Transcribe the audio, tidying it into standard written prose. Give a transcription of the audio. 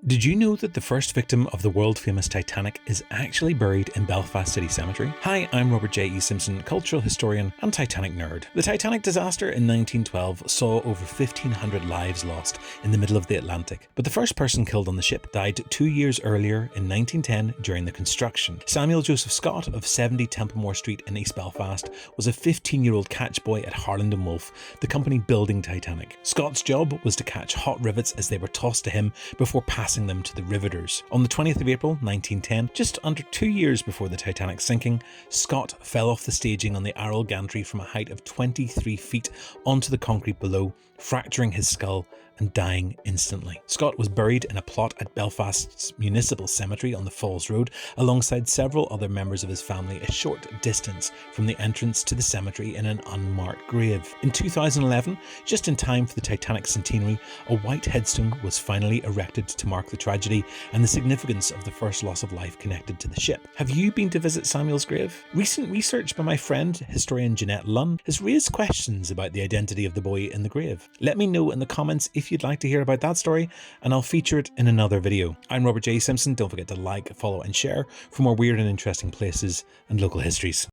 Did you know that the first victim of the world-famous Titanic is actually buried in Belfast City Cemetery? Hi, I'm Robert J. E. Simpson, cultural historian and Titanic nerd. The Titanic disaster in 1912 saw over 1,500 lives lost in the middle of the Atlantic, but the first person killed on the ship died 2 years earlier in 1910 during the construction. Samuel Joseph Scott of 70 Templemore Street in East Belfast was a 15-year-old catch boy at Harland & Wolff, the company building Titanic. Scott's job was to catch hot rivets as they were tossed to him before passing them to the riveters. On the 20th of April 1910, just under 2 years before the Titanic sinking, Scott fell off the staging on the Arrol gantry from a height of 23 feet onto the concrete below, fracturing his skull and dying instantly. Scott was buried in a plot at Belfast's Municipal Cemetery on the Falls Road, alongside several other members of his family, a short distance from the entrance to the cemetery in an unmarked grave. In 2011, just in time for the Titanic centenary, a white headstone was finally erected to mark the tragedy and the significance of the first loss of life connected to the ship. Have you been to visit Samuel's grave? Recent research by my friend, historian Jeanette Lunn, has raised questions about the identity of the boy in the grave. Let me know in the comments if you'd like to hear about that story, and I'll feature it in another video. I'm Robert J. Simpson. Don't forget to like, follow and share for more weird and interesting places and local histories.